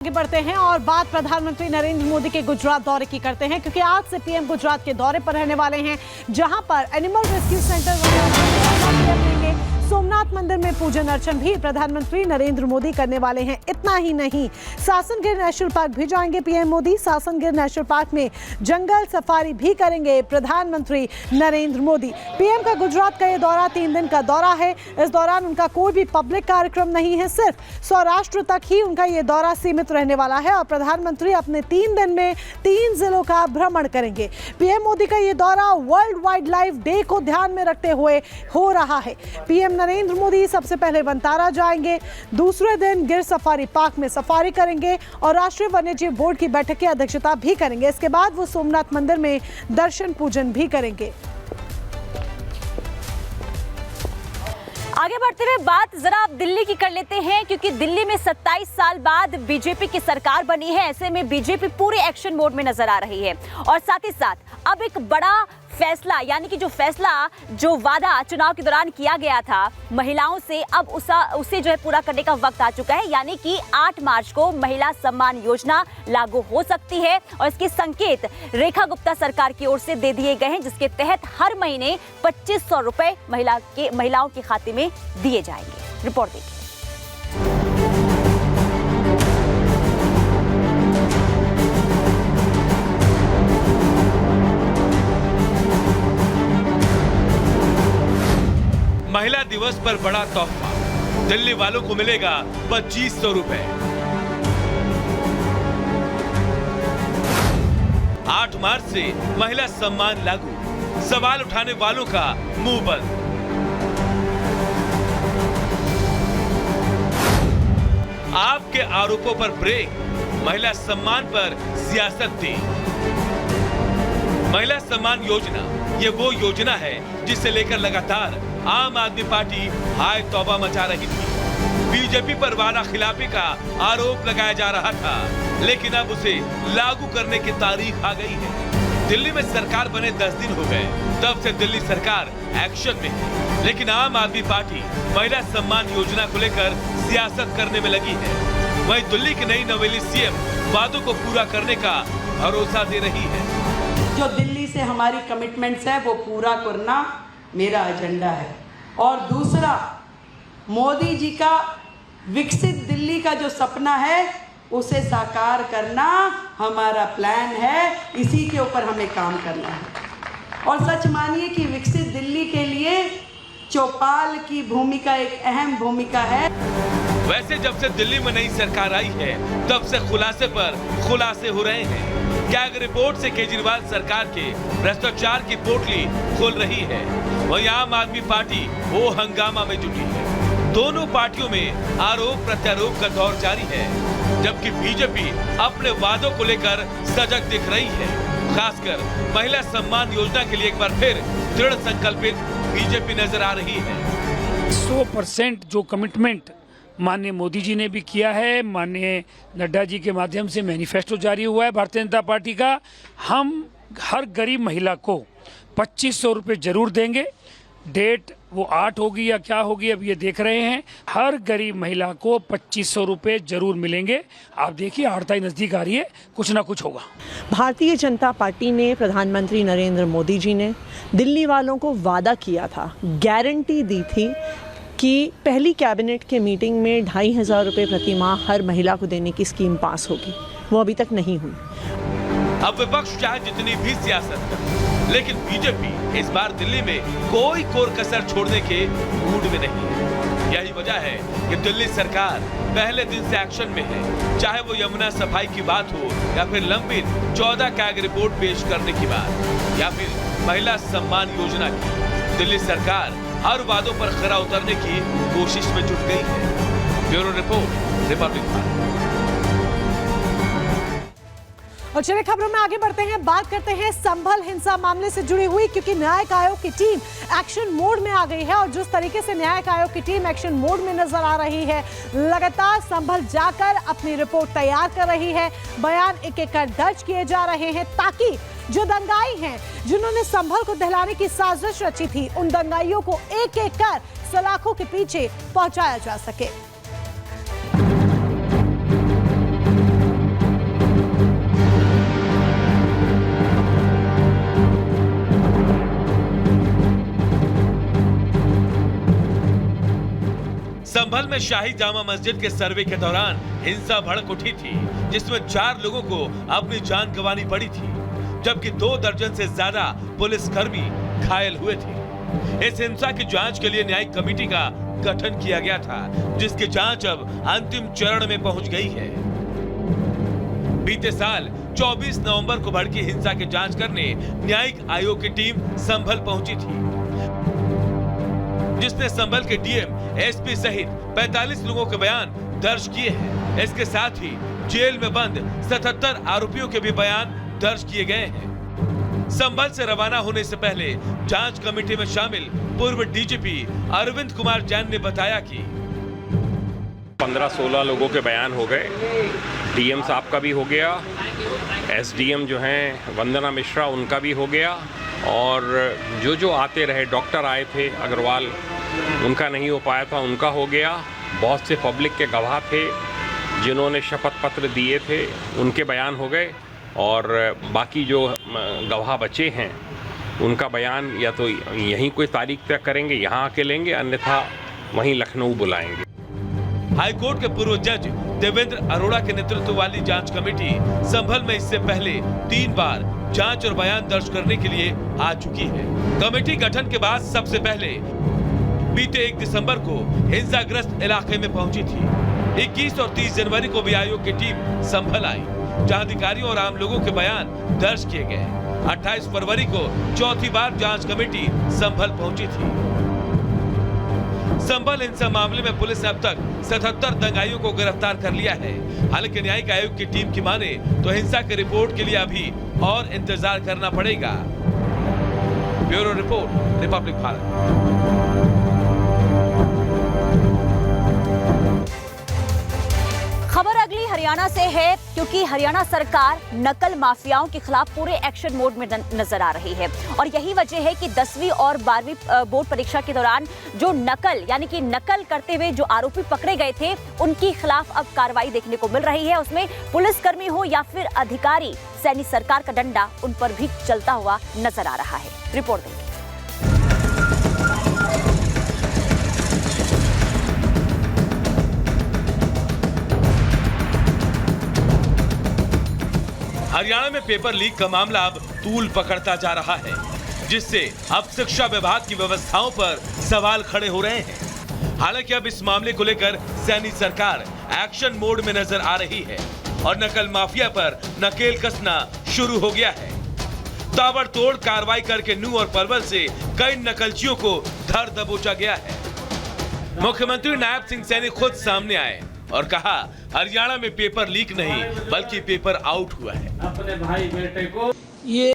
आगे बढ़ते हैं और बात प्रधानमंत्री नरेंद्र मोदी के गुजरात दौरे की करते हैं, क्योंकि आज से पीएम गुजरात के दौरे पर रहने वाले हैं, जहां पर एनिमल रेस्क्यू सेंटर सोमनाथ मंदिर में पूजन अर्चन भी प्रधानमंत्री नरेंद्र मोदी करने वाले हैं। इतना ही नहीं, सासनगिर नेशनल पार्क भी जाएंगे पीएम मोदी। सासनगिर नेशनल पार्क में जंगल सफारी भी करेंगे प्रधानमंत्री नरेंद्र मोदी। पीएम का गुजरात का ये दौरा 3 दिन का दौरा है। इस दौरान उनका कोई भी पब्लिक कार्यक्रम नहीं है, सिर्फ सौराष्ट्र तक ही उनका ये दौरा सीमित रहने वाला है और प्रधानमंत्री अपने 3 दिन में 3 जिलों का भ्रमण करेंगे। पीएम मोदी का ये दौरा वर्ल्ड वाइल्ड लाइफ डे को ध्यान में रखते हुए हो रहा है। पीएम नरेंद्र मोदी सबसे पहले वनतारा जाएंगे, दूसरे दिन गिर सफारी पार्क में सफारी करेंगे और राष्ट्रीय वन्यजीव बोर्ड की बैठक की अध्यक्षता भी करेंगे। इसके बाद वो सोमनाथ मंदिर में दर्शन पूजन भी करेंगे। आगे बढ़ते हुए बात जरा आप दिल्ली की कर लेते हैं, क्योंकि दिल्ली में 27 साल बाद बीजेपी की सरकार बनी है। ऐसे में बीजेपी पूरे एक्शन मोड में नजर आ रही है और साथ ही साथ अब एक बड़ा फैसला, यानी कि जो वादा चुनाव के दौरान किया गया था महिलाओं से, अब उसे जो है पूरा करने का वक्त आ चुका है। यानी कि 8 मार्च को महिला सम्मान योजना लागू हो सकती है और इसके संकेत रेखा गुप्ता सरकार की ओर से दे दिए गए हैं, जिसके तहत हर महीने 2500 रुपए महिलाओं के खाते में दिए जाएंगे। रिपोर्ट देखिए। महिला दिवस पर बड़ा तोहफा, दिल्ली वालों को मिलेगा 2500 रुपए। 8 मार्च से महिला सम्मान लागू, सवाल उठाने वालों का मुंह बंद। आपके आरोपों पर ब्रेक, महिला सम्मान पर सियासत तेज। महिला सम्मान योजना ये वो योजना है जिसे लेकर लगातार आम आदमी पार्टी हाय तौबा मचा रही थी। बीजेपी पर वादा खिलाफी का आरोप लगाया जा रहा था, लेकिन अब उसे लागू करने की तारीख आ गई है। दिल्ली में सरकार बने 10 दिन हो गए, तब से दिल्ली सरकार एक्शन में है, लेकिन आम आदमी पार्टी महिला सम्मान योजना को लेकर सियासत करने में लगी है। वहीं दिल्ली की नई नवेली सीएम वादों को पूरा करने का भरोसा दे रही है। जो दिल्ली से हमारी कमिटमेंट्स है वो पूरा करना मेरा एजेंडा है, और दूसरा मोदी जी का विकसित दिल्ली का जो सपना है उसे साकार करना हमारा प्लान है। इसी के ऊपर हमें काम करना है। और सच मानिए कि विकसित दिल्ली के लिए चौपाल की भूमिका एक अहम भूमिका है। वैसे जब से दिल्ली में नई सरकार आई है, तब से खुलासे पर खुलासे हो रहे हैं। कैग रिपोर्ट से केजरीवाल सरकार के भ्रष्टाचार की पोटली खोल रही है। वहीं आम आदमी पार्टी वो हंगामा में जुटी है। दोनों पार्टियों में आरोप प्रत्यारोप का दौर जारी है, जबकि बीजेपी अपने वादों को लेकर सजग दिख रही है। खासकर महिला सम्मान योजना के लिए एक बार फिर दृढ़ संकल्पित बीजेपी नजर आ रही है। 100% जो कमिटमेंट माननीय मोदी जी ने भी किया है, माननीय नड्डा जी के माध्यम से मैनिफेस्टो जारी हुआ है भारतीय जनता पार्टी का। हम हर गरीब महिला को 2500 रुपये जरूर देंगे। डेट वो 8 होगी या क्या होगी, अब ये देख रहे हैं। हर गरीब महिला को 2500 रुपये जरूर मिलेंगे। आप देखिए, हड़ताल नजदीक आ रही है, कुछ ना कुछ होगा। भारतीय जनता पार्टी ने, प्रधानमंत्री नरेंद्र मोदी जी ने दिल्ली वालों को वादा किया था, गारंटी दी थी कि पहली कैबिनेट के मीटिंग में 2500 रुपये प्रति माह हर महिला को देने की स्कीम पास होगी। वो अभी तक नहीं हुई। अब विपक्ष चाहे जितनी भी सियासत करे, लेकिन बीजेपी इस बार दिल्ली में कोई कोर कसर छोड़ने के मूड में नहीं है। यही वजह है कि दिल्ली सरकार पहले दिन से एक्शन में है। चाहे वो यमुना सफाई की बात हो या फिर लंबित 14 कैग रिपोर्ट पेश करने की बात, या फिर महिला सम्मान योजना की, दिल्ली सरकार हर वादों पर खरा उतरने की कोशिश में जुट गई है। Bureau report, Republic Bharat. और चलिए खबरों में आगे बढ़ते हैं, बात करते हैं संभल हिंसा मामले से जुड़ी हुई, क्योंकि न्यायिक आयोग की टीम एक्शन मोड में आ गई है। और जिस तरीके से न्यायिक आयोग की टीम एक्शन मोड में नजर आ रही है, लगातार संभल जाकर अपनी रिपोर्ट तैयार कर रही है। बयान एक एक कर दर्ज किए जा रहे हैं, ताकि जो दंगाई हैं, जिन्होंने संभल को दहलाने की साजिश रची थी, उन दंगाइयों को एक एक कर सलाखों के पीछे पहुंचाया जा सके। शाही जामा मस्जिद के सर्वे के दौरान हिंसा भड़क उठी थी, जिसमें 4 लोगों को अपनी जान गंवानी पड़ी थी, जबकि 2 दर्जन से ज्यादा पुलिसकर्मी घायल हुए थे। इस हिंसा की जांच के लिए न्यायिक कमेटी का गठन किया गया था, जिसकी जांच अब अंतिम चरण में पहुंच गई है। बीते साल 24 नवंबर को भड़की हिंसा की जांच करने न्यायिक आयोग की टीम संभल पहुंची थी, जिसने संभल के डीएम, एसपी सहित 45 लोगों के बयान दर्ज किए हैं। इसके साथ ही जेल में बंद 77 आरोपियों के भी बयान दर्ज किए गए हैं। संभल से रवाना होने से पहले जांच कमेटी में शामिल पूर्व डीजीपी अरविंद कुमार जैन ने बताया कि 15-16 लोगों के बयान हो गए। डीएम साहब का भी हो गया, एसडीएम जो हैं वंदना मिश्रा उनका भी हो गया, और जो आते रहे, डॉक्टर आए थे अग्रवाल, उनका नहीं हो पाया था, उनका हो गया। बहुत से पब्लिक के गवाह थे जिन्होंने शपथ पत्र दिए थे, उनके बयान हो गए, और बाकी जो गवाह बचे हैं उनका बयान या तो यहीं कोई तारीख तय करेंगे, यहाँ आके लेंगे, अन्यथा वहीं लखनऊ बुलाएंगे। हाईकोर्ट के पूर्व जज देवेंद्र अरोड़ा के नेतृत्व वाली जांच कमेटी संभल में इससे पहले 3 बार जांच और बयान दर्ज करने के लिए आ चुकी है। कमेटी गठन के बाद सबसे पहले बीते 1 दिसंबर को हिंसाग्रस्त इलाके में पहुंची थी। 21 और 30 जनवरी को भी आयोग की टीम संभल आई, जहां अधिकारियों और आम लोगों के बयान दर्ज किए गए। 28 फरवरी को चौथी बार जांच कमेटी संभल पहुंची थी। संभल हिंसा मामले में पुलिस ने अब तक 77 दंगाइयों को गिरफ्तार कर लिया है। हालांकि न्यायिक आयोग की टीम की माने तो हिंसा की रिपोर्ट के लिए अभी और इंतजार करना पड़ेगा। Bureau report, Republic Bharat. खबर अगली हरियाणा से है, क्योंकि हरियाणा सरकार नकल माफियाओं के खिलाफ पूरे एक्शन मोड में नजर आ रही है, और यही वजह है कि 10वीं और 12वीं बोर्ड परीक्षा के दौरान जो नकल करते हुए जो आरोपी पकड़े गए थे, उनके खिलाफ अब कार्रवाई देखने को मिल रही है। उसमें पुलिसकर्मी हो या फिर अधिकारी, सैनिक सरकार का डंडा उन पर भी चलता हुआ नजर आ रहा है। रिपोर्ट देखिए। हरियाणा में पेपर लीक का मामला अब तूल पकड़ता जा रहा है, जिससे अब शिक्षा विभाग की व्यवस्थाओं पर सवाल खड़े हो रहे हैं। हालांकि अब इस मामले को लेकर सैनिक सरकार एक्शन मोड में नजर आ रही है और नकल माफिया पर नकेल कसना शुरू हो गया है। ताबड़तोड़ कार्रवाई करके नूंह और पलवल से कई नकलचियों को धर दबोचा गया है। मुख्यमंत्री नायब सिंह सैनी खुद सामने आए और कहा, हरियाणा में पेपर लीक नहीं बल्कि पेपर आउट हुआ है। अपने भाई बेटे को ये